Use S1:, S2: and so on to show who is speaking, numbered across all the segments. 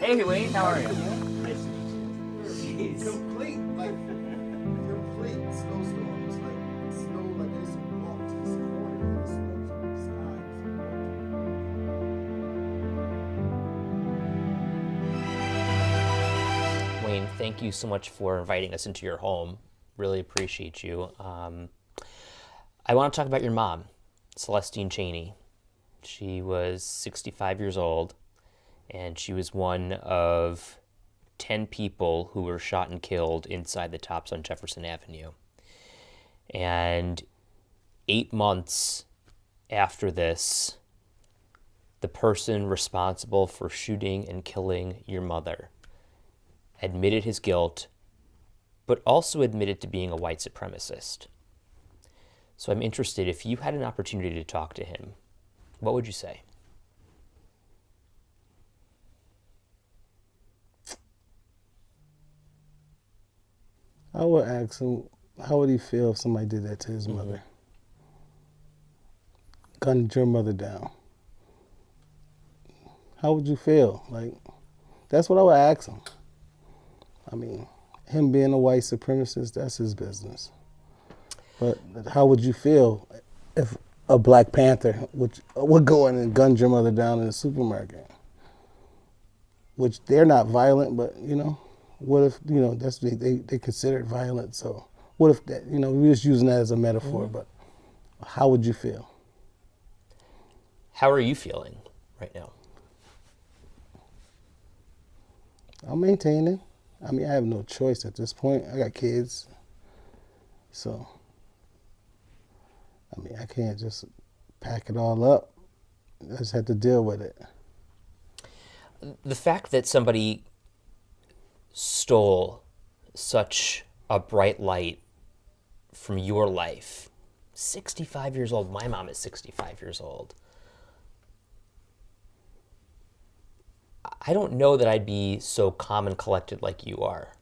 S1: Hey, Wayne, how are you?
S2: Nice to meet you. Jeez.
S3: Complete snowstorm. It's like snow, like there's some walks this morning, and the snow's on the skies.
S1: Wayne, thank you so much for inviting us into your home. Really appreciate you. I want to talk about your mom, Celestine Chaney. She was 65 years old, and she was one of 10 people who were shot and killed inside the Tops on Jefferson Avenue. And 8 months after this, the person responsible for shooting and killing your mother admitted his guilt, but also admitted to being a white supremacist. So I'm interested, if you had an opportunity to talk to him, what would you say?
S3: I would ask him, how would he feel if somebody did that to his mother? Gunned your mother down. How would you feel? Like, that's what I would ask him. I mean, him being a white supremacist, that's his business. But how would you feel if a Black Panther would go in and gun your mother down in a supermarket? Which they're not violent, but what if that's they consider it violent? So what if that we're just using that as a metaphor? But how would you feel?
S1: How are you feeling right now?
S3: I'm maintaining. I mean, I have no choice at this point. I got kids, so I mean, I can't just pack it all up. I just have to deal with it.
S1: The fact that somebody stole such a bright light from your life, 65 years old, my mom is 65 years old. I don't know that I'd be so calm and collected like you are.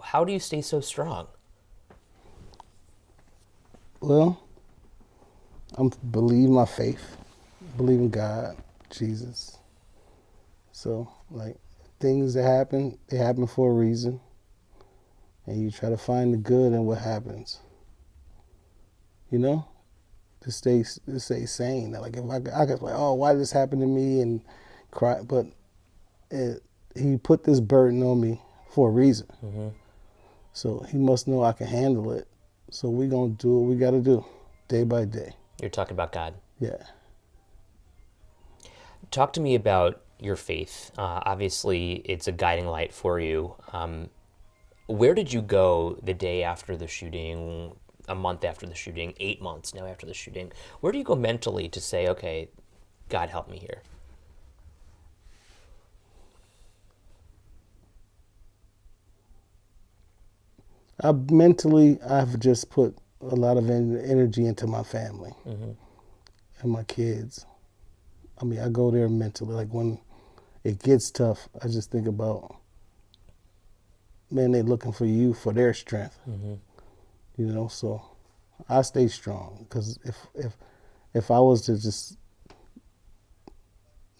S1: How do you stay so strong?
S3: Well, I'm believe my faith, believe in God, Jesus. So, like, things that happen, they happen for a reason. And you try to find the good in what happens. To stay sane. Like, if I could, like, oh, why did this happen to me? And cry. But he put this burden on me for a reason. Mm-hmm. So he must know I can handle it. So we're going to do what we got to do, day by day.
S1: You're talking about God.
S3: Yeah.
S1: Talk to me about your faith. Obviously, it's a guiding light for you. Where did you go the day after the shooting, a month after the shooting, 8 months now after the shooting? Where do you go mentally to say, okay, God help me here?
S3: I've just put a lot of energy into my family and my kids. I mean, I go there mentally. Like, when it gets tough, I just think about, man, they're looking for you for their strength. So I stay strong, because if I was to just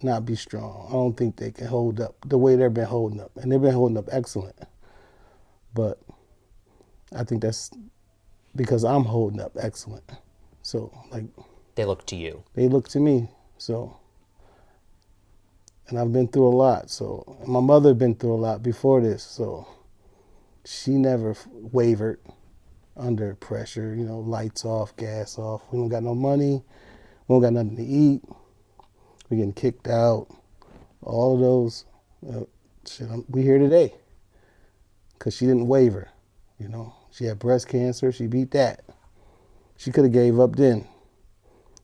S3: not be strong, I don't think they can hold up the way they've been holding up. And they've been holding up excellent. But I think that's because I'm holding up excellent. So, like,
S1: they look to you.
S3: They look to me. So, and I've been through a lot. So, my mother had been through a lot before this. So, she never wavered under pressure. Lights off, gas off. We don't got no money. We don't got nothing to eat. We're getting kicked out. All of those. We here today because she didn't waver. She had breast cancer. She beat that. She could have gave up then.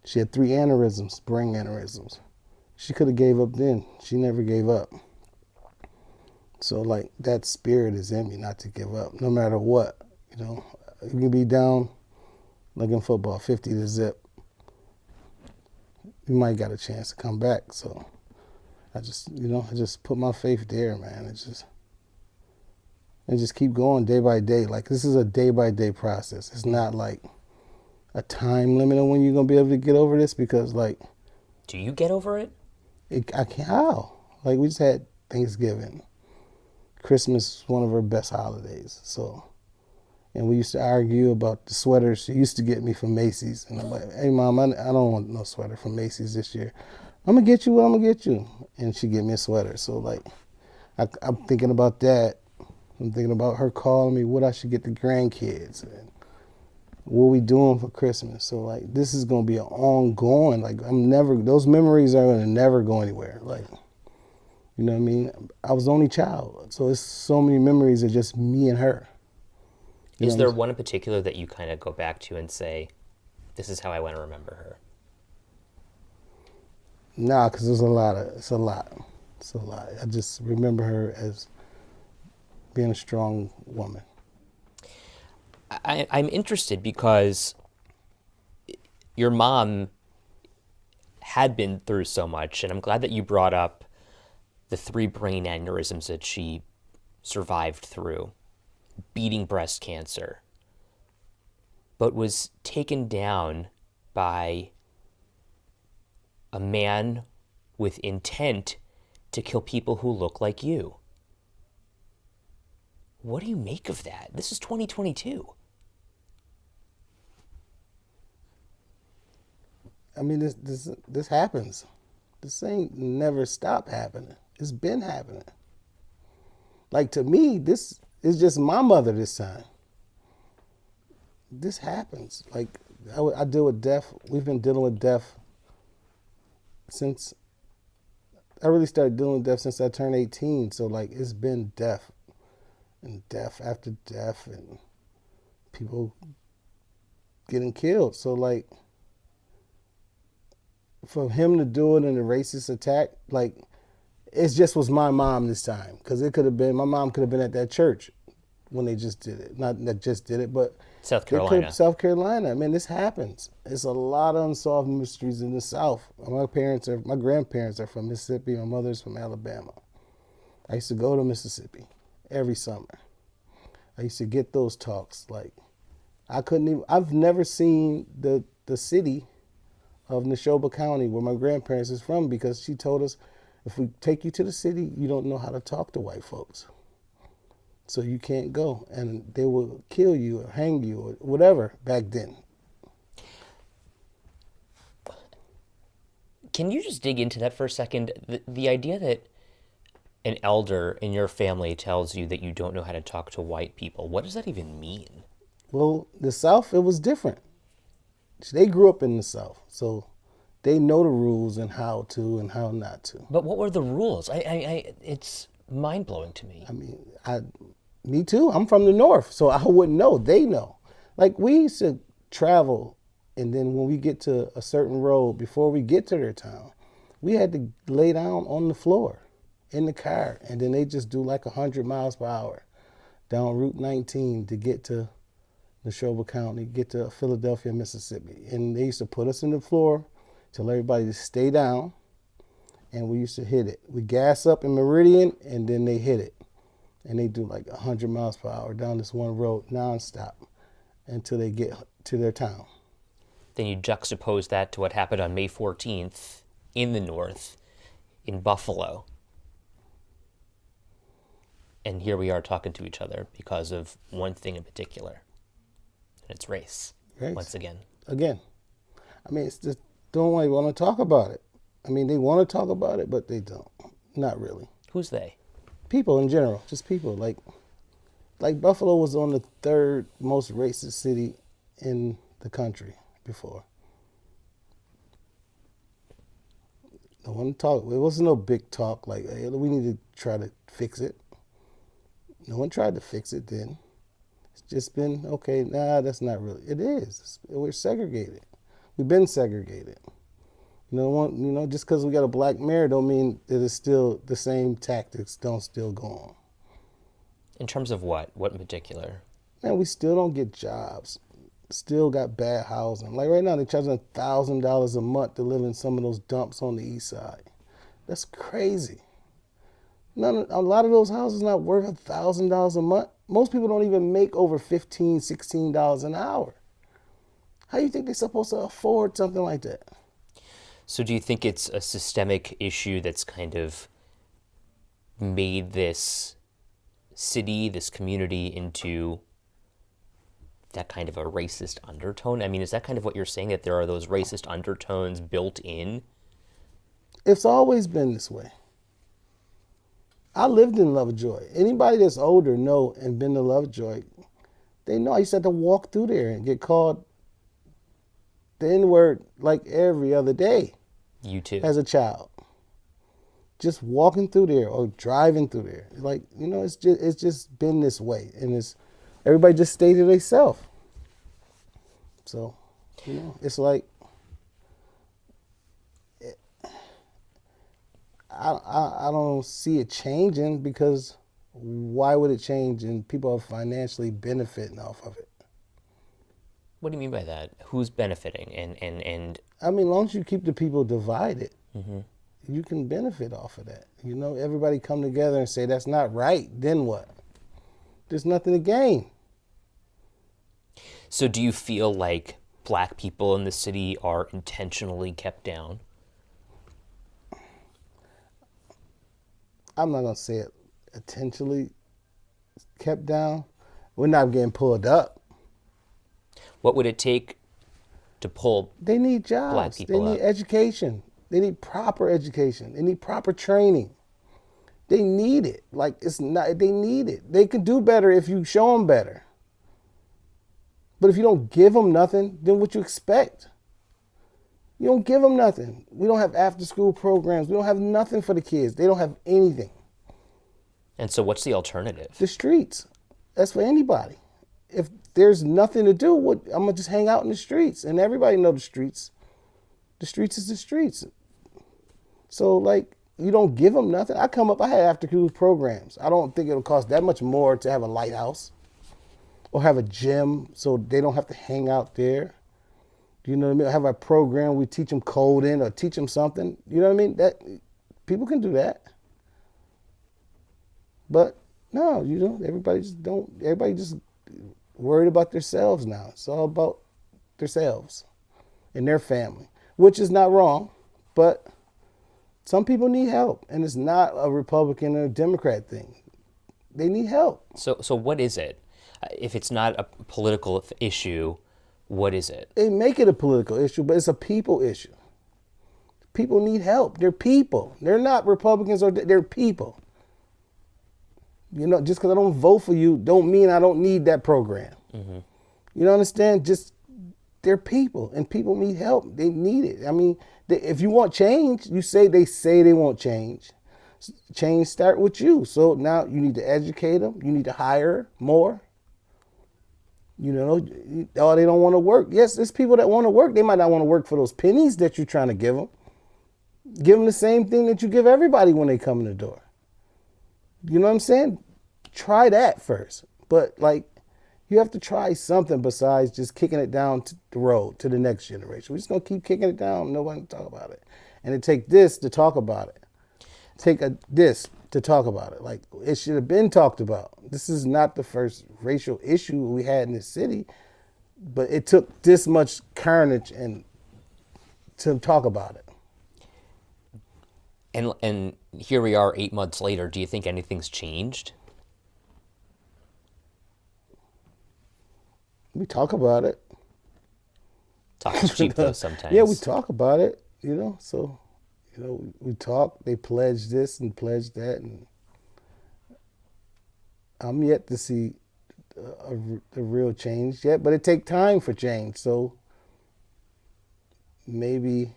S3: She had 3 aneurysms, brain aneurysms. She could have gave up then. She never gave up. So, like, that spirit is in me not to give up, no matter what. You can be down, like in football, 50 to zip. You might got a chance to come back. So, I just put my faith there, man. And just keep going day by day. Like, this is a day by day process. It's not like a time limit on when you're going to be able to get over this, because, like...
S1: Do you get over it?
S3: I can't. How? Like, we just had Thanksgiving. Christmas is one of her best holidays. So, and we used to argue about the sweaters she used to get me from Macy's. And I'm like, hey, Mom, I don't want no sweater from Macy's this year. I'm going to get you what I'm going to get you. And she get me a sweater. So, like, I'm thinking about that. I'm thinking about her calling me what I should get the grandkids and what we doing for Christmas. So, like, this is going to be an ongoing, like, those memories are going to never go anywhere. Like, you know what I mean? I was the only child. So it's so many memories of just me and her.
S1: Is there one in particular that you kind of go back to and say, this is how I want to remember her?
S3: Nah, because it's a lot. I just remember her as being a strong woman.
S1: I'm interested because your mom had been through so much, and I'm glad that you brought up the 3 brain aneurysms that she survived through, beating breast cancer, but was taken down by a man with intent to kill people who look like you. What do you make of that? This is 2022.
S3: I mean, this happens. This ain't never stopped happening. It's been happening. Like, to me, this is just my mother this time. This happens. Like, I deal with death. We've been dealing with death since I really started dealing with death since I turned 18. So, like, it's been death and death after death and people getting killed. So, like, for him to do it in a racist attack, like, it just was my mom this time. Because it could have been, my mom could have been at that church when they just did it. Not that just did it, but
S1: South Carolina.
S3: South Carolina. I mean, this happens. It's a lot of unsolved mysteries in the South. My grandparents are from Mississippi. My mother's from Alabama. I used to go to Mississippi every summer. I used to get those talks. Like, I've never seen the city of Neshoba County where my grandparents is from, because she told us, if we take you to the city, you don't know how to talk to white folks. So you can't go, and they will kill you or hang you or whatever back then.
S1: Can you just dig into that for a second? The idea that an elder in your family tells you that you don't know how to talk to white people, what does that even mean?
S3: Well, the South, it was different. They grew up in the South, so they know the rules and how to and how not to.
S1: But what were the rules? It's mind-blowing to me.
S3: I mean, me too. I'm from the North, so I wouldn't know. They know. Like, we used to travel, and then when we get to a certain road, before we get to their town, we had to lay down on the floor in the car, and then they just do like 100 miles per hour down Route 19 to get to Neshoba County, get to Philadelphia, Mississippi. And they used to put us in the floor, tell everybody to stay down, and we used to hit it. We gas up in Meridian, and then they hit it. And they do like 100 miles per hour down this one road nonstop until they get to their town.
S1: Then you juxtapose that to what happened on May 14th in the North, in Buffalo. And here we are talking to each other because of one thing in particular. And it's race. Once again.
S3: Again. I mean, it's just, don't want to talk about it. I mean, they want to talk about it, but they don't. Not really.
S1: Who's they?
S3: People in general, just people. Like Buffalo was on the 3rd most racist city in the country before. No one talked. It wasn't no big talk like, hey, we need to try to fix it. No one tried to fix it then. It's just been, okay, nah, that's not really. It is. We're segregated. We've been segregated. Just because we got a black mayor don't mean that it's still the same tactics don't still go on.
S1: In terms of what? What in particular?
S3: Man, we still don't get jobs. Still got bad housing. Like right now, they're charging $1,000 a month to live in some of those dumps on the east side. That's crazy. A lot of those houses not worth $1,000 a month. Most people don't even make over $15, $16 an hour. How do you think they're supposed to afford something like that?
S1: So do you think it's a systemic issue that's kind of made this city, this community into that kind of a racist undertone? I mean, is that kind of what you're saying, that there are those racist undertones built in?
S3: It's always been this way. I lived in Lovejoy. Anybody that's older know and been to Lovejoy, they know I used to have to walk through there and get called the N-word like every other day
S1: You too.
S3: as a child. Just walking through there or driving through there. Like, you know, it's just been this way. And it's everybody just stay to themselves. So, you know, it's like I don't see it changing, because why would it change? And people are financially benefiting off of it.
S1: What do you mean by that? Who's benefiting? And
S3: I mean, as long as you keep the people divided, you can benefit off of that. You know, everybody come together and say that's not right. Then what? There's nothing to gain.
S1: so do you feel like black people in the city are intentionally kept down?
S3: I'm not gonna say it intentionally kept down. We're not getting pulled up.
S1: What would it take to pull?
S3: They need
S1: Black
S3: jobs.
S1: people
S3: They need
S1: up.
S3: education. They need proper education. They need proper training. They need it. Like, it's not. They need it. They can do better if you show them better. But if you don't give them nothing, then what you expect? You don't give them nothing. We don't have after-school programs. We don't have nothing for the kids. They don't have anything.
S1: And so what's the alternative?
S3: The streets. That's for anybody. If there's nothing to do, I'm gonna just hang out in the streets, and everybody know the streets. The streets is the streets. So, like, you don't give them nothing. I had after-school programs. I don't think it'll cost that much more to have a lighthouse or have a gym so they don't have to hang out there. You know what I mean? Have a program, we teach them coding or teach them something. You know what I mean? That people can do that. But no, you know, everybody just worried about themselves now. It's all about themselves and their family, which is not wrong, but some people need help, and it's not a Republican or a Democrat thing. They need help.
S1: So what is it? If it's not a political issue, what is it?
S3: They make it a political issue, but it's a people issue. People need help. They're people. They're not Republicans, or they're people. You know, just because I don't vote for you don't mean I don't need that program. You know, understand? Just, they're people, and people need help. They need it. I mean, if you want change, they say they want change. Change start with you. So now you need to educate them. You need to hire more. You know, oh, they don't want to work. Yes, there's people that want to work. They might not want to work for those pennies that you're trying to give them. Give them the same thing that you give everybody when they come in the door. You know what I'm saying? Try that first. But, like, you have to try something besides just kicking it down the road to the next generation. We're just going to keep kicking it down. Nobody can talk about it. And it take this to talk about it. This to talk about it. Like, it should have been talked about. This is not the first racial issue we had in this city, but it took this much carnage and to talk about it.
S1: And here we are 8 months later. Do you think anything's changed?
S3: We talk about it.
S1: Talk is cheap though sometimes.
S3: Yeah, we talk about it, you know, so, you know, we talk, they pledge this and pledge that, and I'm yet to see the real change yet, but it takes time for change, so maybe,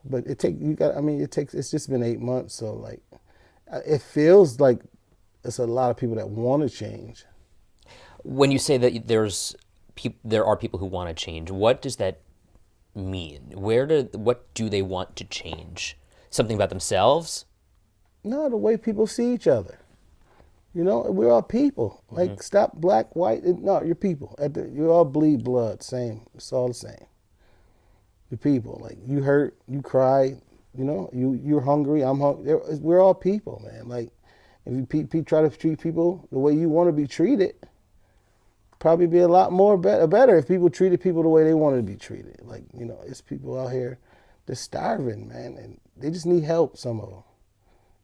S3: but it's just been 8 months, so, like, it feels like it's a lot of people that want to change.
S1: When you say that there are people who want to change, what does that mean? What do they want to change? Something about themselves?
S3: No, the way people see each other. You know, we're all people. Like, stop black, white. No, you're people. You all bleed blood. Same. It's all the same. You're people. Like, you hurt, you cry. You know, you're hungry. I'm hungry. We're all people, man. Like, if you try to treat people the way you want to be treated, probably be a lot more better if people treated people the way they want to be treated. Like, you know, it's people out here they're starving, man, and they just need help. Some of them,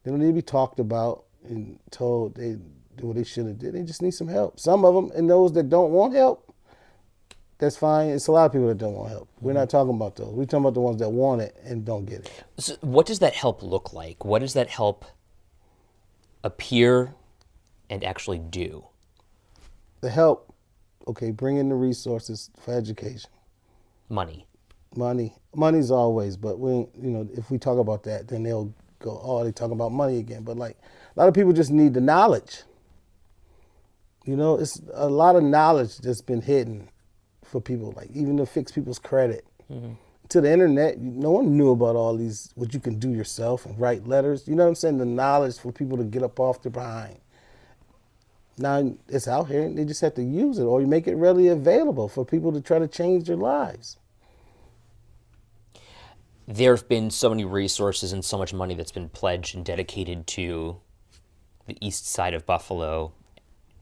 S3: they don't need to be talked about and told they do what they should have did. They just need some help. Some of them, and those that don't want help, that's fine. It's a lot of people that don't want help. We're not talking about those. We're talking about the ones that want it and don't get it.
S1: So what does that help look like? What does that help appear and actually do?
S3: The help, okay, bring in the resources for education.
S1: Money.
S3: Money's always, but if we talk about that, then they'll go, oh, they talking about money again. But like a lot of people just need the knowledge. It's a lot of knowledge that's been hidden for people, like even to fix people's credit. To the internet, no one knew about all these, what you can do yourself and write letters. You know what I'm saying? The knowledge for people to get up off their behind. Now it's out here and they just have to use it, or you make it readily available for people to try to change their lives.
S1: There have been so many resources and so much money that's been pledged and dedicated to the east side of Buffalo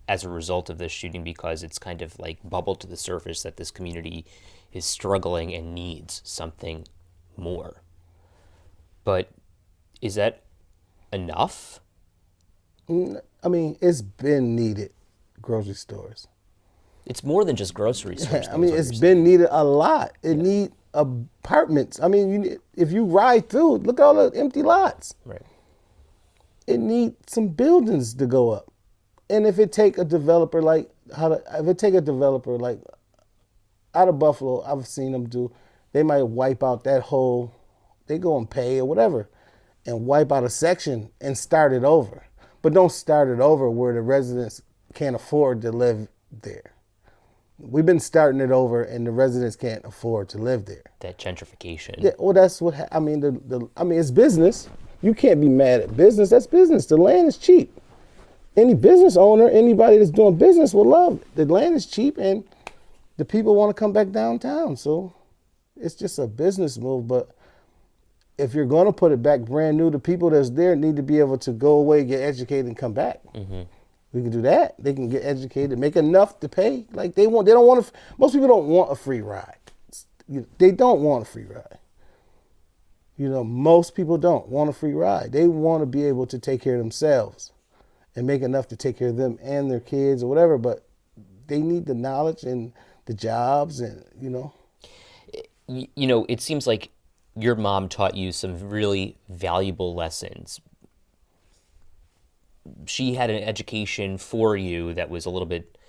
S1: as a result of this shooting, because it's kind of like bubbled to the surface that this community is struggling and needs something more. But is that enough?
S3: I mean, it's been needed, grocery stores.
S1: It's more than just grocery stores.
S3: I mean, it's been needed a lot. It need apartments. I mean, if you ride through, look at all the empty lots.
S1: Right.
S3: It needs some buildings to go up. And if it take a developer like out of Buffalo, I've seen them do, they might wipe out that whole, they go and pay or whatever, and wipe out a section and start it over. But don't start it over where the residents can't afford to live there. We've been starting it over, and the residents can't afford to live there.
S1: That gentrification.
S3: Yeah, well, that's what I mean. It's business. You can't be mad at business. That's business. The land is cheap. Any business owner, anybody that's doing business will love it. The land is cheap, and the people want to come back downtown. So it's just a business move. But if you're going to put it back brand new, the people that's there need to be able to go away, get educated, and come back. Mm-hmm. We can do that. They can get educated, make enough to pay. Like they don't want to. Most people don't want a free ride. They don't want a free ride. Most people don't want a free ride. They want to be able to take care of themselves and make enough to take care of them and their kids or whatever. But they need the knowledge and the jobs and.
S1: It seems like your mom taught you some really valuable lessons. She had an education for you that was a little bit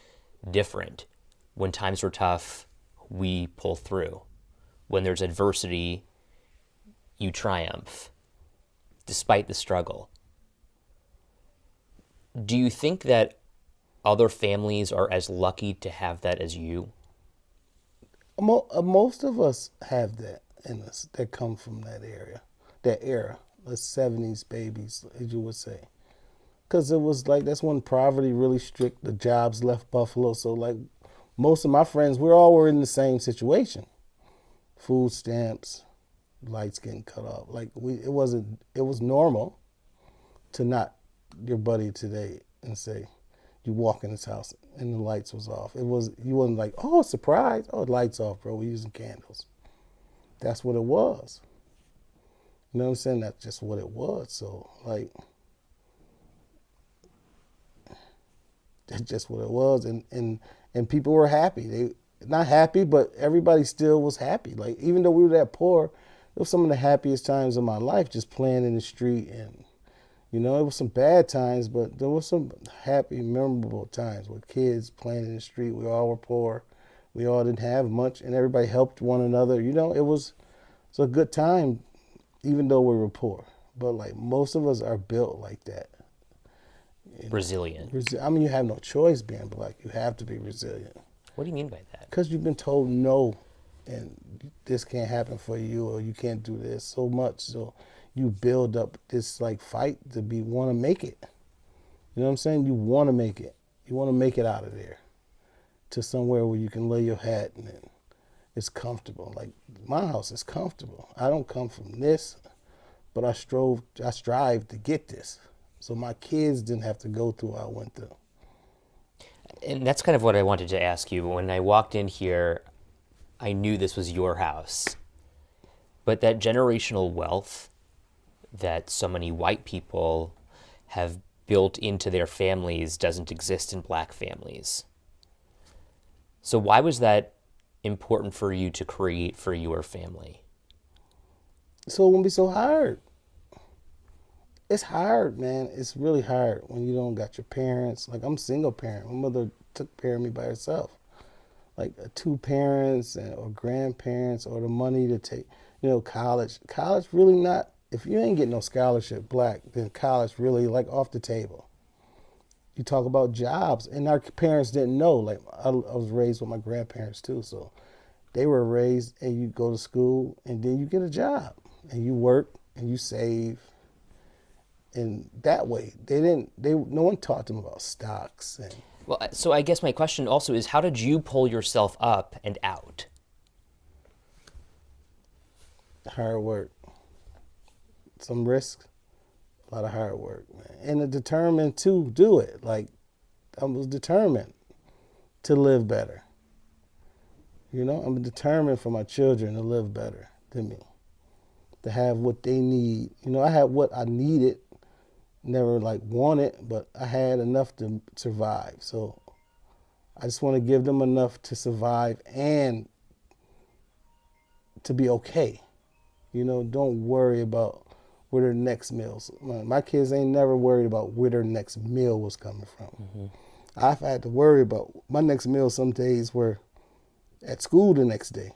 S1: different. When times were tough, we pull through. When there's adversity, you triumph, despite the struggle. Do you think that other families are as lucky to have that as you?
S3: Most of us have that in us that come from that era, the 70s babies, as you would say. Because it was like, that's when poverty really strict, the jobs left Buffalo. So like most of my friends, we all were in the same situation. Food stamps, lights getting cut off. Like it was normal to not your buddy today and say, you walk in his house and the lights was off. You wasn't like, oh, surprise. Oh, the lights off, bro. We're using candles. That's what it was. You know what I'm saying? That's just what it was. So like, that's just what it was, and people were happy. They not happy, but everybody still was happy. Like even though we were that poor, it was some of the happiest times of my life, just playing in the street. And it was some bad times, but there was some happy, memorable times with kids playing in the street. We all were poor, we all didn't have much, and everybody helped one another. It was a good time, even though we were poor. But like most of us are built like that.
S1: Resilient.
S3: I mean, you have no choice being black. You have to be resilient.
S1: What do you mean by that?
S3: Because you've been told no, and this can't happen for you, or you can't do this so much. So you build up this like fight to want to make it. You know what I'm saying? You want to make it. You want to make it out of there to somewhere where you can lay your hat and it's comfortable. Like my house is comfortable. I don't come from this, but I strive to get this. So my kids didn't have to go through what I went through.
S1: And that's kind of what I wanted to ask you. When I walked in here, I knew this was your house. But that generational wealth that so many white people have built into their families doesn't exist in black families. So why was that important for you to create for your family?
S3: So it won't be so hard. It's hard, man. It's really hard when you don't got your parents. Like, I'm a single parent. My mother took care of me by herself. Like, two parents or grandparents, or the money to take, college. College really not, if you ain't getting no scholarship black, then college really like off the table. You talk about jobs, and our parents didn't know. Like, I was raised with my grandparents too, so they were raised, and you go to school, and then you get a job, and you work, and you save, and that way no one taught them about stocks. And
S1: Well, so I guess my question also is, how did you pull yourself up and out?
S3: hard work, some risks, a lot of hard work, man, and determined to do it. Like, I was determined to live better. I'm determined for my children to live better than me, to have what they need. I had what I needed, never like wanted, but I had enough to survive. So I just want to give them enough to survive and to be okay. Don't worry about where their next meals. My kids ain't never worried about where their next meal was coming from. Mm-hmm. I've had to worry about my next meal some days were at school the next day.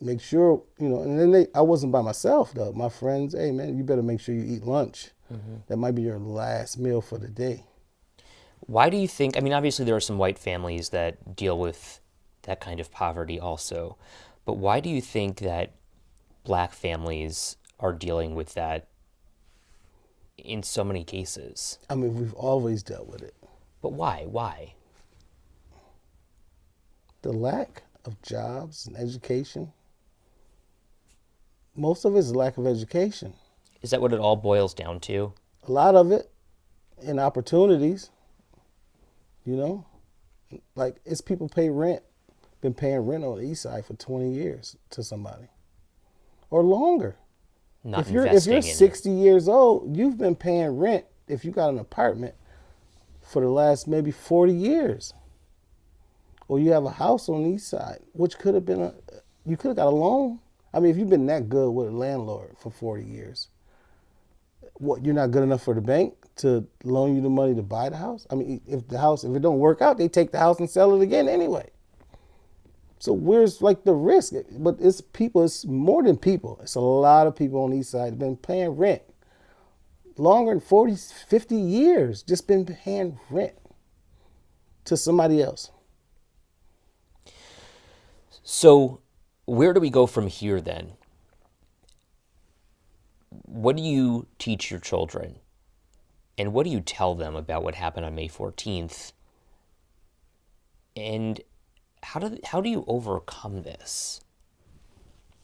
S3: Make sure, and then I wasn't by myself though. My friends, hey man, you better make sure you eat lunch. Mm-hmm. That might be your last meal for the day.
S1: Why do you think, obviously there are some white families that deal with that kind of poverty also, but why do you think that black families are dealing with that in so many cases?
S3: We've always dealt with it.
S1: But why? Why?
S3: The lack of jobs and education. Most of it is lack of education.
S1: Is that what it all boils down to?
S3: A lot of it, and opportunities. Like, it's people pay rent, been paying rent on the east side for 20 years to somebody, or longer.
S1: Not
S3: if you're
S1: investing in
S3: 60 years old, you've been paying rent if you got an apartment for the last maybe 40 years. Or you have a house on the east side, which could have been you could have got a loan. If you've been that good with a landlord for 40 years, what, you're not good enough for the bank to loan you the money to buy the house? If it don't work out, they take the house and sell it again anyway. So where's like the risk? But it's people, it's more than people. It's a lot of people on the east side have been paying rent longer than 40, 50 years, just been paying rent to somebody else.
S1: So where do we go from here then? What do you teach your children? And what do you tell them about what happened on May 14th? And how do you overcome this?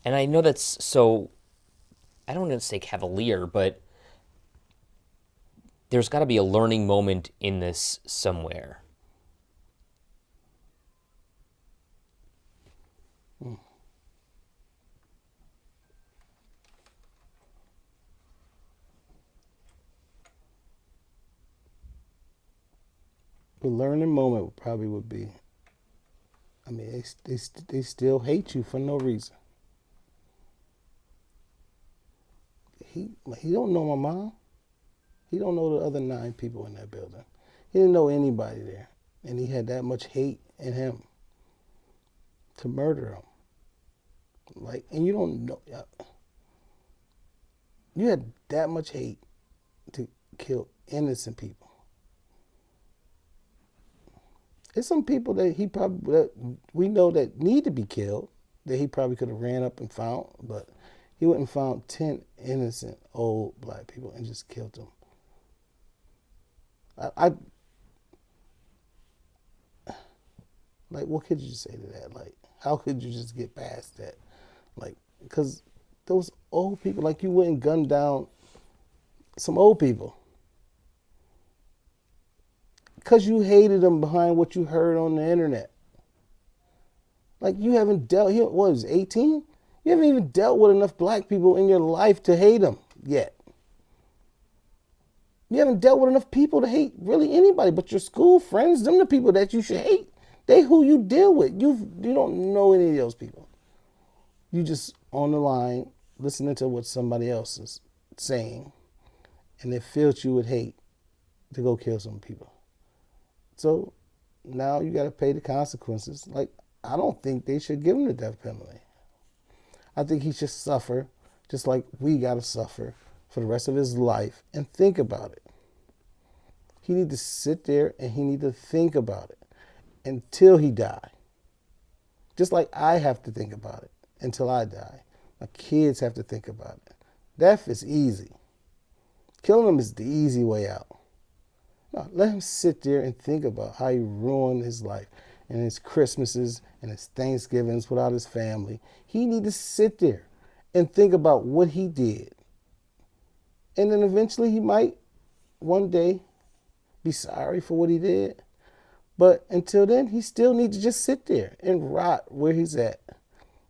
S1: And I know that's so, I don't want to say cavalier, but there's got to be a learning moment in this somewhere.
S3: The learning moment probably would be, they still hate you for no reason. He don't know my mom. He don't know the other 9 people in that building. He didn't know anybody there. And he had that much hate in him to murder him. Like, and you don't know. You had that much hate to kill innocent people. There's some people that we know that need to be killed, that he probably could have ran up and found, but he went and found 10 innocent old black people and just killed them. Like, what could you say to that? Like, how could you just get past that? Like, because those old people, like, you wouldn't gun down some old people. Because you hated them behind what you heard on the internet. Like, you haven't dealt, he was 18? You haven't even dealt with enough black people in your life to hate them yet. You haven't dealt with enough people to hate really anybody but your school friends. Them the people that you should hate. They who you deal with. You don't know any of those people. You just on the line listening to what somebody else is saying, and it fills you with hate to go kill some people. So now you got to pay the consequences. Like, I don't think they should give him the death penalty. I think he should suffer just like we got to suffer for the rest of his life and think about it. He need to sit there and he need to think about it until he die. Just like I have to think about it until I die. My kids have to think about it. Death is easy. Killing him is the easy way out. No, let him sit there and think about how he ruined his life and his Christmases and his Thanksgivings without his family. He need to sit there and think about what he did. And then eventually he might one day be sorry for what he did. But until then, he still needs to just sit there and rot where he's at.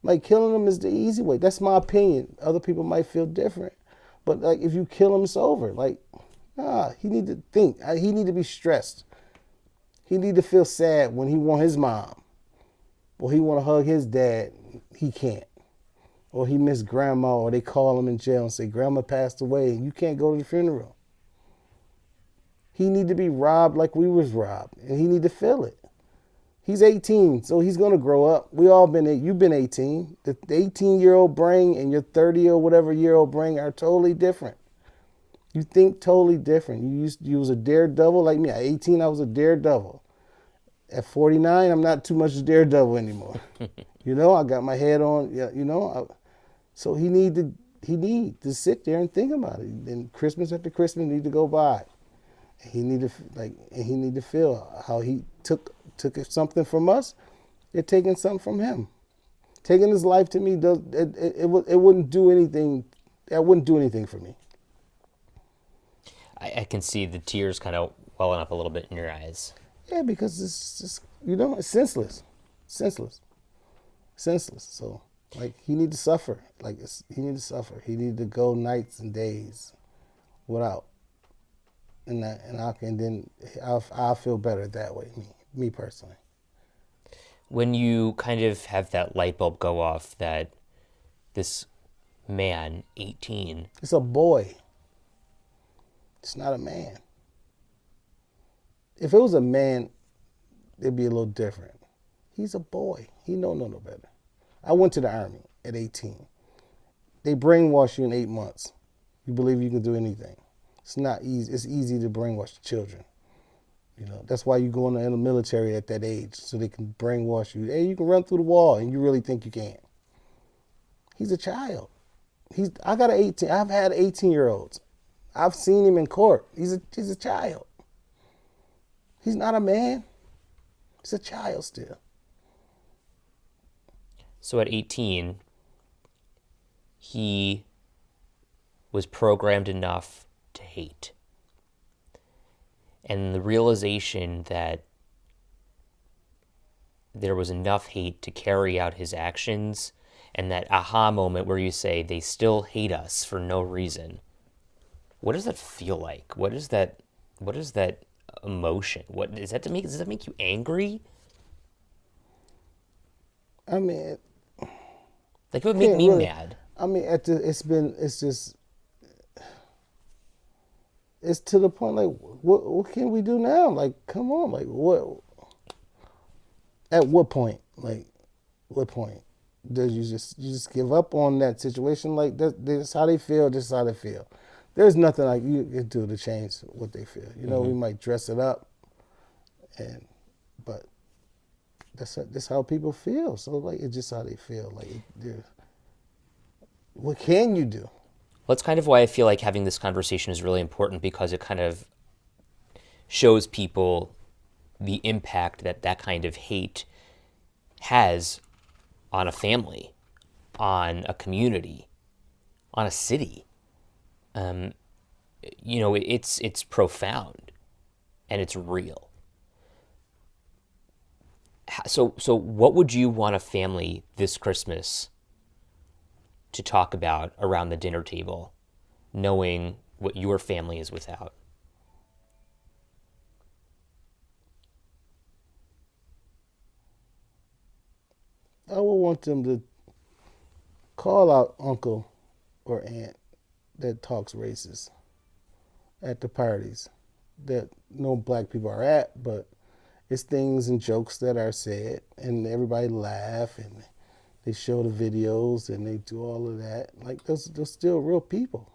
S3: Like, killing him is the easy way. That's my opinion. Other people might feel different. But like, if you kill him, it's over. Like, nah, he need to think. He need to be stressed. He need to feel sad when he want his mom. Or he want to hug his dad. He can't. Or he miss grandma, or they call him in jail and say, grandma passed away and you can't go to the funeral. He need to be robbed like we was robbed, and he need to feel it. He's 18, so he's going to grow up. We all you've been 18. The 18-year-old brain and your 30 or whatever year old brain are totally different. You think totally different. You was a daredevil like me. At 18, I was a daredevil. At 49, I'm not too much a daredevil anymore. I got my head on, so he need to sit there and think about it. And Christmas after Christmas need to go by. He need to feel how he took something from us. They're taking something from him. Taking his life to me it wouldn't do anything. That wouldn't do anything for me.
S1: I can see the tears kind of welling up a little bit in your eyes.
S3: Yeah, because it's just it's senseless. So like, he need to suffer. He need to suffer. He need to go nights and days without. I'll feel better that way, me personally.
S1: When you kind of have that light bulb go off that this man, 18...
S3: It's a boy. It's not a man. If it was a man, it'd be a little different. He's a boy. He don't know no better. I went to the Army at 18. They brainwash you in 8 months. You believe you can do anything. It's not easy. It's easy to brainwash children. That's why you go in the military at that age, so they can brainwash you. Hey, you can run through the wall, and you really think you can. He's a child. I've had 18-year-olds. I've seen him in court. He's a child. He's not a man. He's a child still.
S1: So at 18, he was programmed enough to hate. And the realization that there was enough hate to carry out his actions, and that aha moment where you say, they still hate us for no reason. What does that feel like? What is that emotion? Does that make you angry?
S3: I mean,
S1: like, it would make me mad.
S3: I mean, it's to the point, like, what can we do now? Like, come on, like, what? At what point? Like, what point? Does you just give up on that situation? Like, that's how they feel. This is how they feel. There's nothing like you can do to change what they feel. We might dress it up, but that's how people feel. So like, it's just how they feel. Like, what can you do?
S1: Well, that's kind of why I feel like having this conversation is really important, because it kind of shows people the impact that kind of hate has on a family, on a community, on a city. It's profound, and it's real. So what would you want a family this Christmas to talk about around the dinner table, knowing what your family is without?
S3: I would want them to call out uncle or aunt that talks racist at the parties that no black people are at, but it's things and jokes that are said, and everybody laugh, and they show the videos, and they do all of that. Like, those still real people.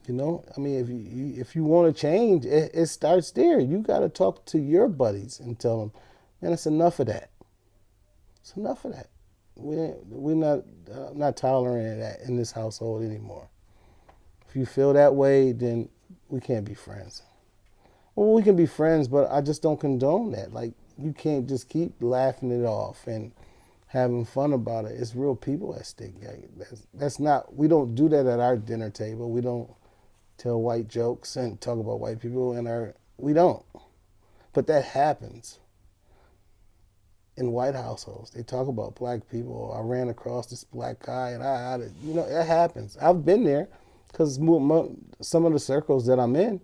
S3: You know, I mean, if you want to change, it starts there. You got to talk to your buddies and tell them, man, it's enough of that. It's enough of that. We're not tolerating that in this household anymore. If you feel that way, then we can't be friends. Well, we can be friends, but I just don't condone that. Like, you can't just keep laughing it off and having fun about it. It's real people at stake. That's not. We don't do that at our dinner table. We don't tell white jokes and talk about white people we don't. But that happens in white households. They talk about black people. I ran across this black guy, and it happens. I've been there because some of the circles that I'm in,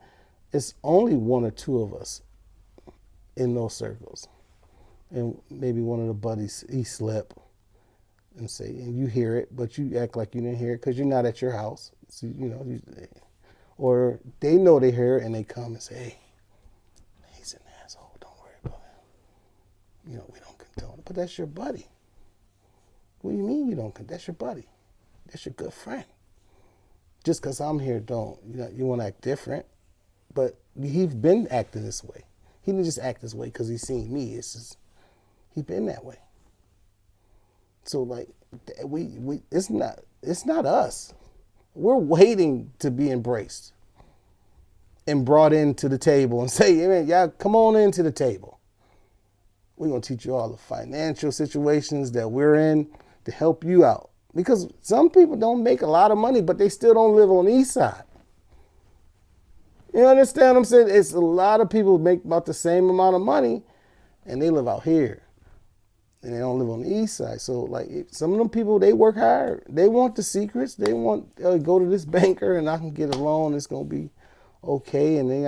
S3: it's only one or two of us in those circles. And maybe one of the buddies, he slip and say, and you hear it, but you act like you didn't hear it because you're not at your house. So, or they know they hear it and they come and say, hey, he's an asshole. Don't worry about him. We don't condone it. But that's your buddy. What do you mean you don't condone? That's your buddy. That's your good friend. Just because I'm here, you want to act different. But he's been acting this way. He didn't just act this way because he's seen me. It's just, he's been that way. So like, it's not us. We're waiting to be embraced and brought into the table and say, hey, man, y'all come on into the table. We're going to teach you all the financial situations that we're in to help you out. Because some people don't make a lot of money, but they still don't live on the east side. You understand what I'm saying? It's a lot of people who make about the same amount of money, and they live out here. And they don't live on the east side. So, like, some of them people, they work hard. They want the secrets. They want go to this banker, and I can get a loan. It's going to be okay, and they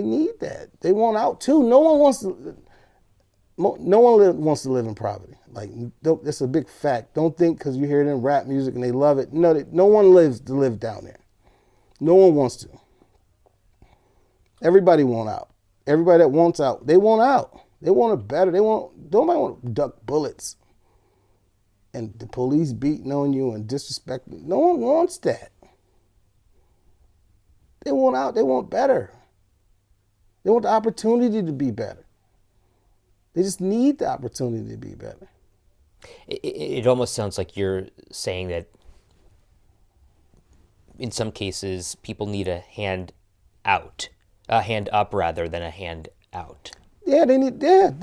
S3: need that. They want out, too. No one wants to live in poverty. Like, that's a big fact. Don't think because you hear them rap music and they love it. No one lives to live down there. No one wants to. Everybody want out. Everybody that wants out, they want out. They want it better. Nobody want to duck bullets and the police beating on you and disrespecting. No one wants that. They want out. They want better. They want the opportunity to be better. They just need the opportunity to be better.
S1: It almost sounds like you're saying that in some cases people need a hand up rather than a hand out.
S3: Yeah, they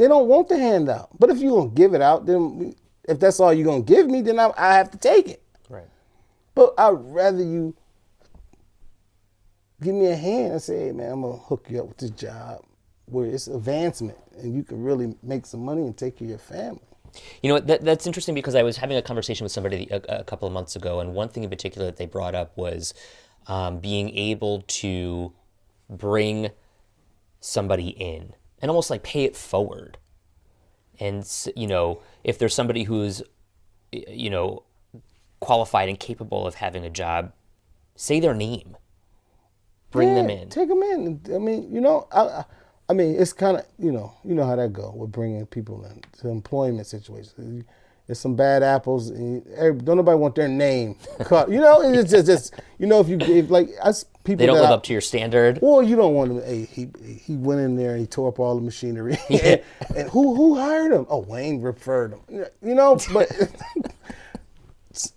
S3: don't want the handout. But if you're going to give it out, then if that's all you're going to give me, then I have to take it.
S1: Right.
S3: But I'd rather you give me a hand and say, hey, man, I'm going to hook you up with this job where it's advancement and you can really make some money and take care of your family.
S1: You know, that's interesting because I was having a conversation with somebody a couple of months ago, and one thing in particular that they brought up was being able to bring somebody in and almost like pay it forward. And, if there's somebody who's, qualified and capable of having a job, say their name. Bring them in.
S3: Take them in. I mean, it's kind of, you know how that go with bringing people into employment situations. There's some bad apples, and don't nobody want their name cut. It's just if you give, like, us people.
S1: They don't live up to your standard.
S3: Or you don't want them, hey, he went in there and he tore up all the machinery. and who hired him? Oh, Wayne referred him.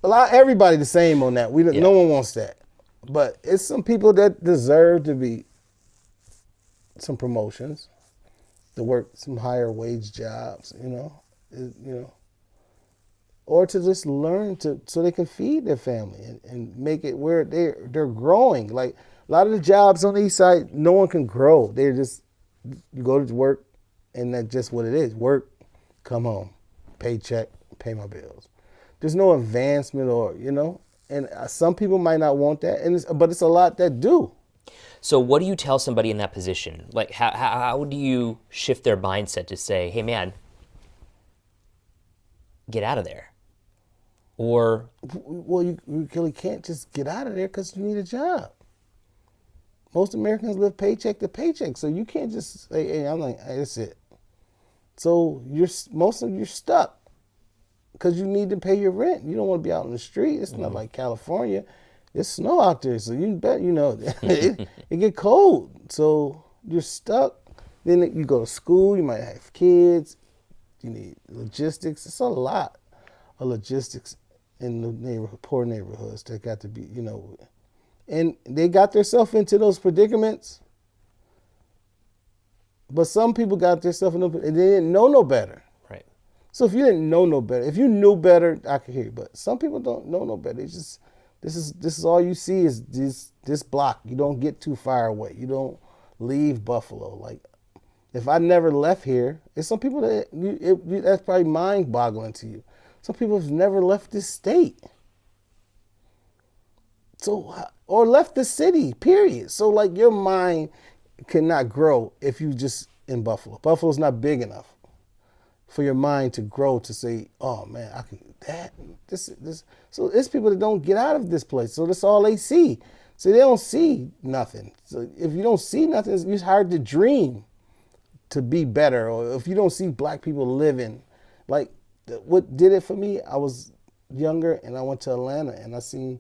S3: But everybody the same on that. No one wants that. But it's some people that deserve to be some promotions, to work some higher wage jobs, or to just learn so they can feed their family and make it where they're growing. Like a lot of the jobs on the east side, no one can grow. They're just, you go to work and that's just what it is. Work, come home, paycheck, pay my bills. There's no advancement or, and some people might not want that, but it's a lot that do.
S1: So what do you tell somebody in that position? Like, how do you shift their mindset to say, hey, man, get out of there? Or,
S3: Well, you really can't just get out of there because you need a job. Most Americans live paycheck to paycheck, so you can't just say, hey, I'm like, hey, that's it. So most of you're stuck because you need to pay your rent. You don't want to be out in the street. It's not like California. It's snow out there, so you bet it get cold. So you're stuck. Then you go to school. You might have kids. You need logistics. It's a lot of logistics in the poor neighborhoods that got to be, and they got themselves into those predicaments. But some people got themselves in and they didn't know no better.
S1: right.
S3: So if you didn't know no better, if you knew better, I could hear you. But some people don't know no better. It's just this is all you see is this block. You don't get too far away. You don't leave Buffalo. Like if I never left here, it's some people that that's probably mind-boggling to you. Some people have never left this state. So or left the city. Period. So like your mind cannot grow if you just in Buffalo. Buffalo's not big enough for your mind to grow to say, oh man, I can that this. So it's people that don't get out of this place. So that's all they see. So they don't see nothing. So if you don't see nothing, it's hard to dream to be better. Or if you don't see black people living, like what did it for me, I was younger and I went to Atlanta and I seen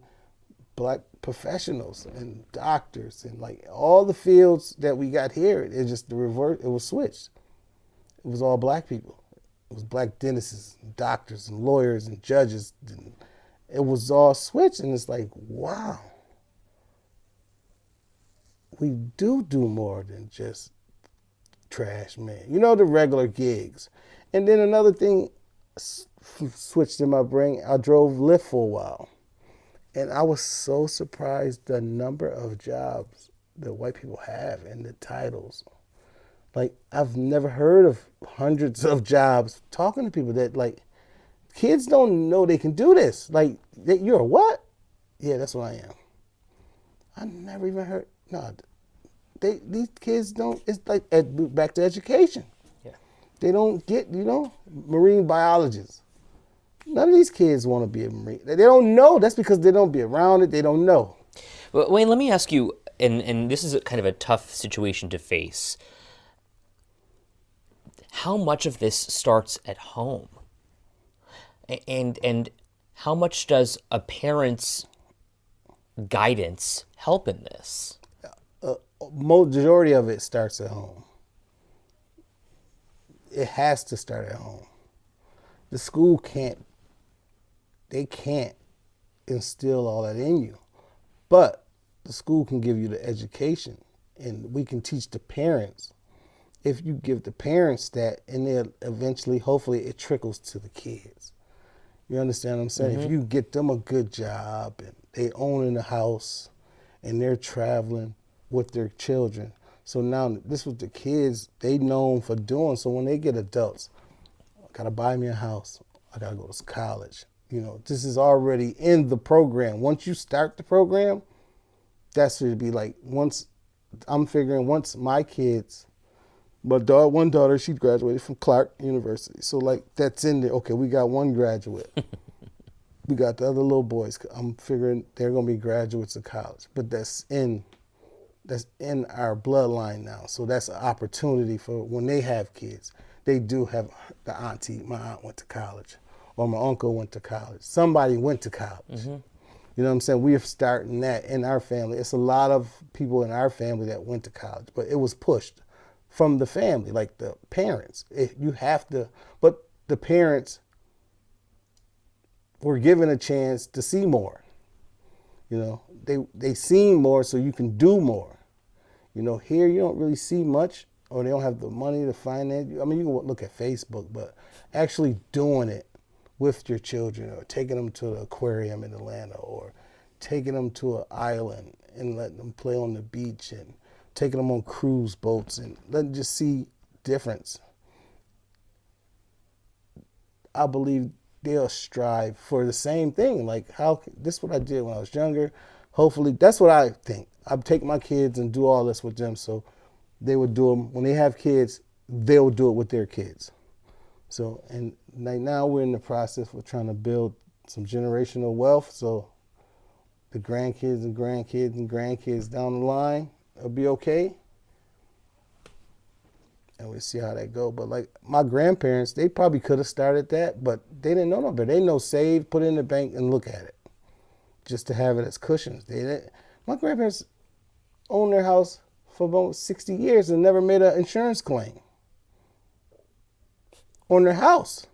S3: black professionals and doctors and like all the fields that we got here. It's just the reverse. It was switched. It was all black people. It was black dentists, and doctors, and lawyers, and judges. And it was all switched, and it's like, wow, we do more than just trash man. The regular gigs. And then another thing switched in my brain. I drove Lyft for a while. And I was so surprised the number of jobs that white people have and the titles. Like, I've never heard of hundreds of jobs talking to people that, like, kids don't know they can do this. Like, you're a what? Yeah, that's what I am. I never even heard, no, these kids don't, it's like, back to education.
S1: Yeah.
S3: They don't get, marine biologists. None of these kids want to be a Marine. They don't know. That's because they don't be around it. They don't know.
S1: Well, Wayne, let me ask you, and this is kind of a tough situation to face. How much of this starts at home? And how much does a parent's guidance help in this?
S3: Majority of it starts at home. It has to start at home. The school can't instill all that in you. But the school can give you the education and we can teach the parents. If you give the parents that, and then eventually, hopefully, it trickles to the kids. You understand what I'm saying? Mm-hmm. If you get them a good job and they own a house and they're traveling with their children. So now this was the kids they known for doing. So when they get adults, I gotta buy me a house. I gotta go to college. This is already in the program. Once you start the program, that's what it'd be like. Once my kids, one daughter, she graduated from Clark University. So like that's in there. Okay, we got one graduate. We got the other little boys. I'm figuring they're gonna be graduates of college. But that's in our bloodline now. So that's an opportunity for when they have kids. They do have the auntie. My aunt went to college. Or my uncle went to college. Somebody went to college. Mm-hmm. You know what I'm saying? We're starting that in our family. It's a lot of people in our family that went to college, but it was pushed from the family, like the parents. But the parents were given a chance to see more. They seen more so you can do more. Here you don't really see much, or they don't have the money to finance. I mean, you can look at Facebook, but actually doing it with your children, or taking them to the aquarium in Atlanta, or taking them to an island and letting them play on the beach, and taking them on cruise boats and letting them just see difference. I believe they'll strive for the same thing. Like, this is what I did when I was younger. Hopefully, that's what I think. I'd take my kids and do all this with them, so they would do them when they have kids. They'll do it with their kids. So, and like now we're in the process of trying to build some generational wealth. So the grandkids and grandkids and grandkids down the line will be okay. And we'll see how that go. But like my grandparents, they probably could have started that, but they didn't know no better. They know save, put it in the bank, and look at it, just to have it as cushions. My grandparents owned their house for about 60 years and never made an insurance claim on their house.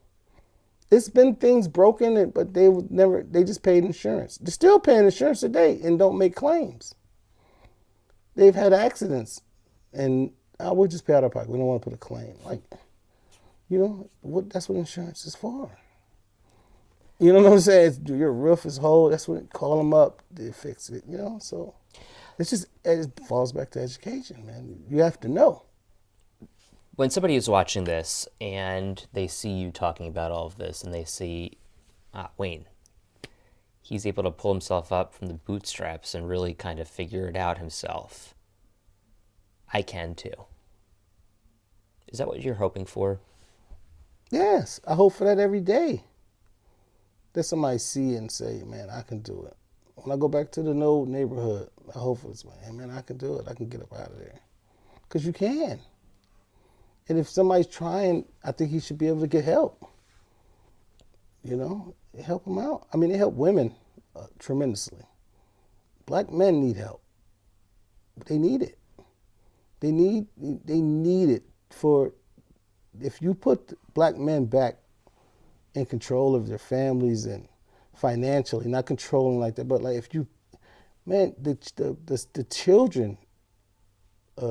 S3: It's been things broken, but they just paid insurance. They're still paying insurance today and don't make claims. They've had accidents and we'll just pay out of pocket. We don't want to put a claim. Like, that's what insurance is for. You know what I'm saying? Your roof is whole. That's what, call them up. They fix it, so it falls back to education, man. You have to know.
S1: When somebody is watching this and they see you talking about all of this and they see, Wayne, he's able to pull himself up from the bootstraps and really kind of figure it out himself. I can too. Is that what you're hoping for?
S3: Yes, I hope for that every day. That somebody see and say, man, I can do it. When I go back to the old neighborhood, I hope for this, man, I can do it. I can get up out of there. Because you can. And if somebody's trying, I think he should be able to get help. Help them out. I mean, they help women tremendously. Black men need help. They need it. They need it for, if you put black men back in control of their families and financially, not controlling like that, but like if you, man, the children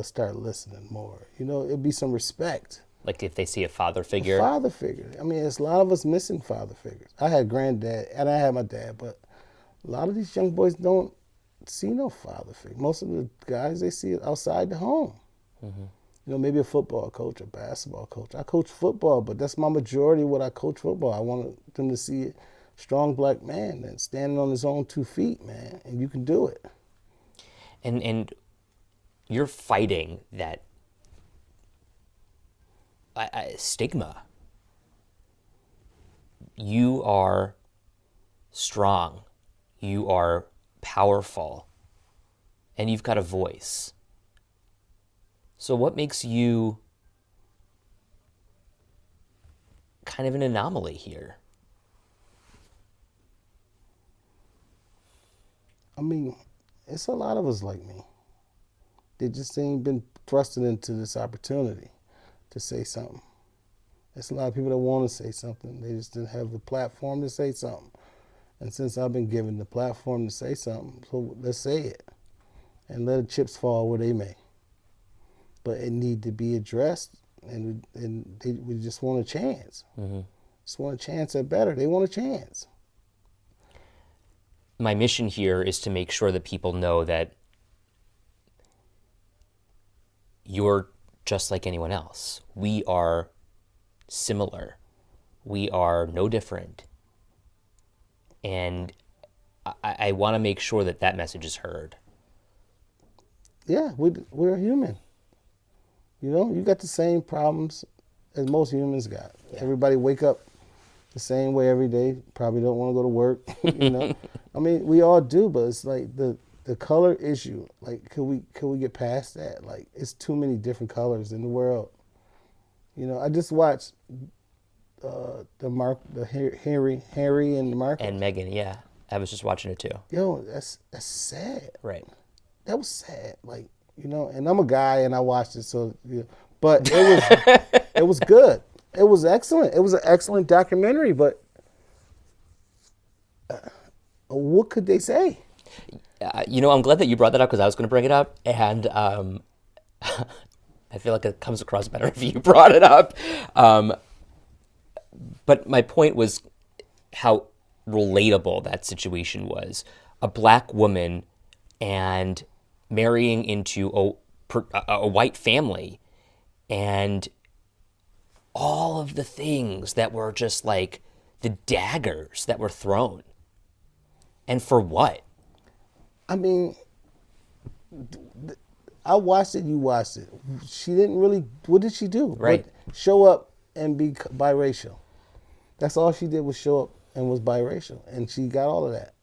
S3: start listening more. It'd be some respect.
S1: Like if they see a father figure?
S3: Father figure. I mean, there's a lot of us missing father figures. I had granddad and I had my dad, but a lot of these young boys don't see no father figure. Most of the guys, they see it outside the home. Mm-hmm. Maybe a football coach, a basketball coach. I coach football, but that's my majority what I coach football. I want them to see a strong black man and standing on his own 2 feet, man, and you can do it.
S1: And you're fighting that stigma. You are strong. You are powerful. And you've got a voice. So what makes you kind of an anomaly here?
S3: I mean, it's a lot of us like me. They just ain't been thrusted into this opportunity to say something. There's a lot of people that want to say something. They just didn't have the platform to say something. And since I've been given the platform to say something, so let's say it. And let the chips fall where they may. But it need to be addressed, and we just want a chance. Mm-hmm. Just want a chance at better. They want a chance.
S1: My mission here is to make sure that people know that you're just like anyone else. We are similar. We are no different. And I want to make sure that that message is heard.
S3: Yeah, we're human. You got the same problems as most humans got. Yeah. Everybody wake up the same way every day. Probably don't want to go to work. I mean, we all do, but it's like the color issue. Like, could we get past that? Like, it's too many different colors in the world. I just watched Harry and Marco
S1: and Meghan. Yeah, I was just watching it too.
S3: Yo, that's sad.
S1: Right.
S3: That was sad. Like, and I'm a guy and I watched it, so but it was good. It was excellent. It was an excellent documentary, but what could they say?
S1: I'm glad that you brought that up because I was going to bring it up, and I feel like it comes across better if you brought it up. But my point was how relatable that situation was. A black woman and marrying into a white family, and all of the things that were just like the daggers that were thrown. And for what?
S3: I mean, I watched it. You watched it. She didn't really. What did she do?
S1: Right.
S3: But show up and be biracial. That's all she did was show up and was biracial, and she got all of that.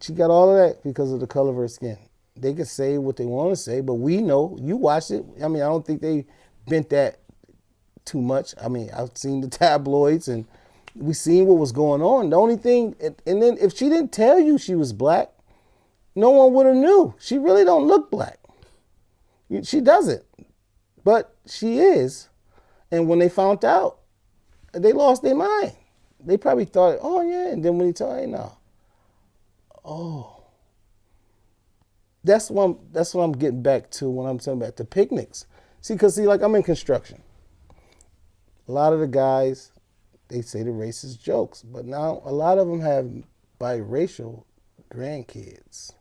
S3: She got all of that because of the color of her skin. They could say what they want to say, but we know. You watched it. I mean, I don't think they bent that too much. I mean, I've seen the tabloids and we seen what was going on. The only thing, and then if she didn't tell you she was black, no one would have knew. She really don't look black. She doesn't, but she is. And when they found out, they lost their mind. They probably thought, oh yeah, and then when he told, hey, no. Oh. That's what I'm getting back to when I'm talking about the picnics. See, like I'm in construction. A lot of the guys, they say the racist jokes, but now a lot of them have biracial grandkids.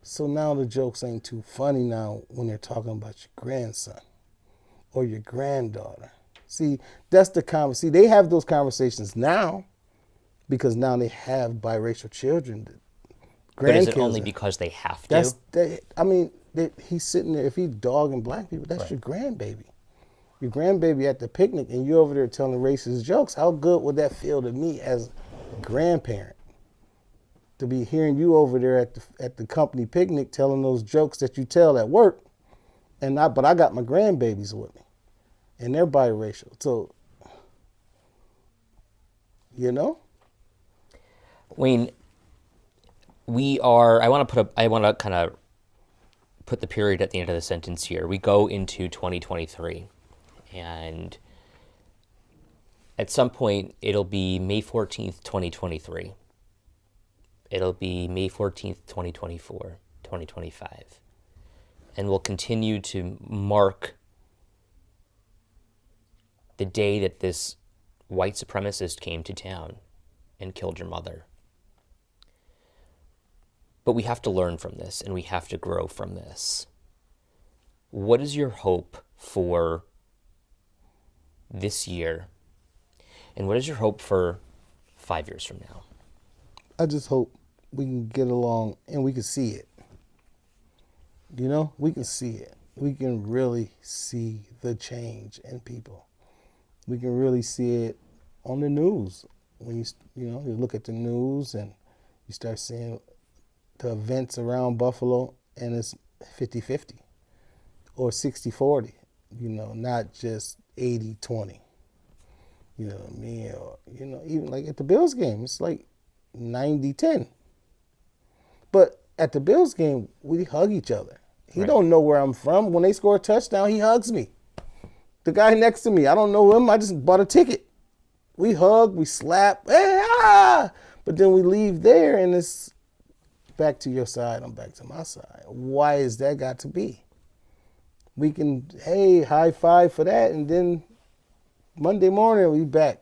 S3: So now the jokes ain't too funny now when they're talking about your grandson or your granddaughter. See, that's the conversation. See, they have those conversations now because now they have biracial children.
S1: But is it only because they have to?
S3: He's sitting there. If he's dogging black people, that's right. Your grandbaby. Your grandbaby at the picnic, and you're over there telling racist jokes. How good would that feel to me as a grandparent? To be hearing you over there at the company picnic telling those jokes that you tell at work, but I got my grandbabies with me, and they're biracial. So, you know,
S1: Wayne, I want to kind of put the period at the end of the sentence here. We go into 2023, and at some point it'll be May 14th, 2023. It'll be May 14th, 2024, 2025. And we'll continue to mark the day that this white supremacist came to town and killed your mother. But we have to learn from this, and we have to grow from this. What is your hope for this year? And what is your hope for 5 years from now?
S3: I just hope we can get along and we can see it. You know, we can see it. We can really see the change in people. We can really see it on the news. When you look at the news and you start seeing the events around Buffalo, and it's 50-50 or 60-40, not just 80-20. You know what I mean? Or, even like at the Bills game, it's like 90-10. But at the Bills game, we hug each other. He don't know where I'm from. When they score a touchdown, he hugs me. The guy next to me, I don't know him. I just bought a ticket. We hug, we slap, hey, ah! But then we leave there and it's back to your side, I'm back to my side. Why is that got to be? We can, hey, high five for that, and then Monday morning we back.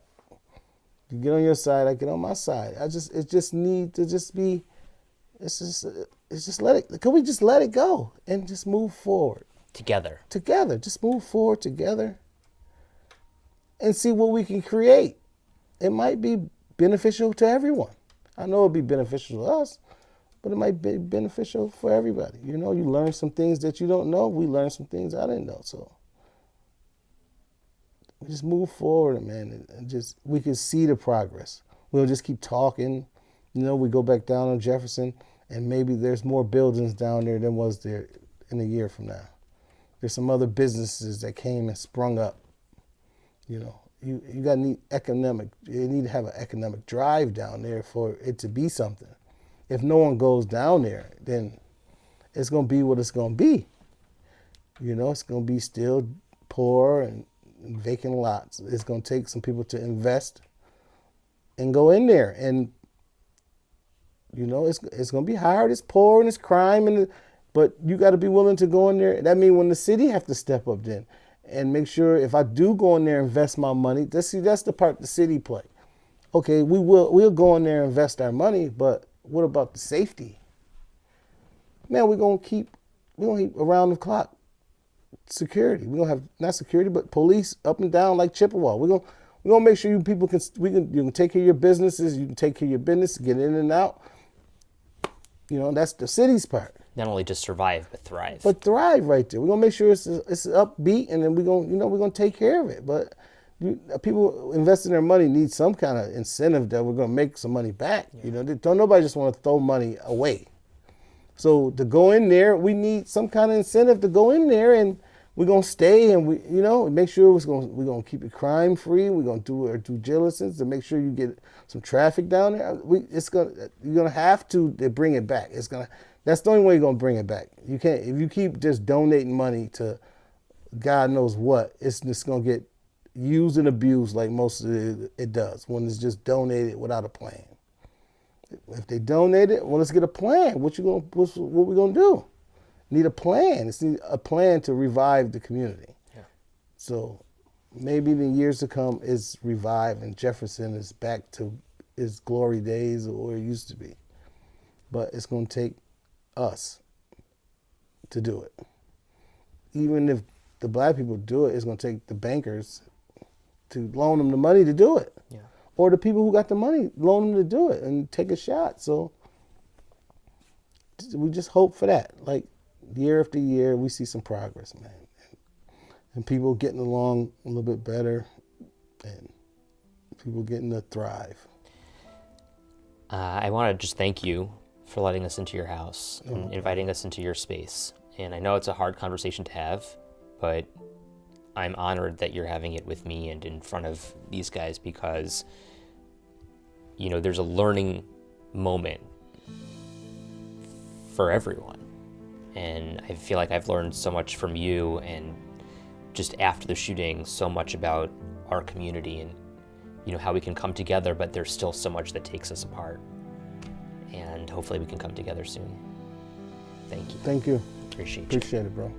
S3: You get on your side, I get on my side. It just need to just be, it's just let it, can we just let it go and just move forward?
S1: Together,
S3: just move forward together and see what we can create. It might be beneficial to everyone. I know it'll be beneficial to us, but it might be beneficial for everybody. You learn some things that you don't know. We learned some things I didn't know. So we just move forward, man, and just we can see the progress. We'll just keep talking. We go back down on Jefferson, and maybe there's more buildings down there than was there in a year from now. There's some other businesses that came and sprung up. You got to you need to have an economic drive down there for it to be something. If no one goes down there, then it's going to be what it's going to be. It's going to be still poor and vacant lots. It's going to take some people to invest and go in there. And, it's going to be hard. It's poor and it's crime. But you got to be willing to go in there. That means when the city have to step up then and make sure if I do go in there and invest my money, that's the part the city play. Okay, we'll go in there and invest our money, but what about the safety? Man, we're gonna keep around the clock security. We're gonna have not security, but police up and down like Chippewa. We're gonna make sure you people you can take care of your businesses, you can take care of your business, get in and out. That's the city's part.
S1: Not only just survive, but thrive.
S3: But thrive right there. We're gonna make sure it's upbeat, and then we're gonna take care of it. But people investing their money need some kind of incentive that we're gonna make some money back.
S1: Yeah.
S3: Don't nobody just want to throw money away. So to go in there, we need some kind of incentive to go in there, and we're gonna stay, and make sure we're gonna keep it crime free. We're gonna do our due diligence to make sure you get some traffic down there. You're gonna have to bring it back. That's the only way you're gonna bring it back. You can't if you keep just donating money to God knows what. It's just gonna get used and abused like most of it does when it's just donated without a plan. If they donate it, well, let's get a plan. What we gonna do? Need a plan. It's need a plan to revive the community.
S1: Yeah.
S3: So maybe in the years to come is revived and Jefferson is back to his glory days or where it used to be. But it's gonna take us to do it. Even if the black people do it, it's gonna take the bankers to loan them the money to do it.
S1: Yeah.
S3: Or the people who got the money, loan them to do it and take a shot. So we just hope for that. Like year after year, we see some progress, man. And people getting along a little bit better and people getting to thrive.
S1: I want to just thank you for letting us into your house and inviting us into your space. And I know it's a hard conversation to have, but I'm honored that you're having it with me and in front of these guys because, there's a learning moment for everyone. And I feel like I've learned so much from you and just after the shooting, so much about our community and, how we can come together, but there's still so much that takes us apart. And hopefully we can come together soon. Thank you.
S3: Thank you.
S1: Appreciate you.
S3: Appreciate it, bro.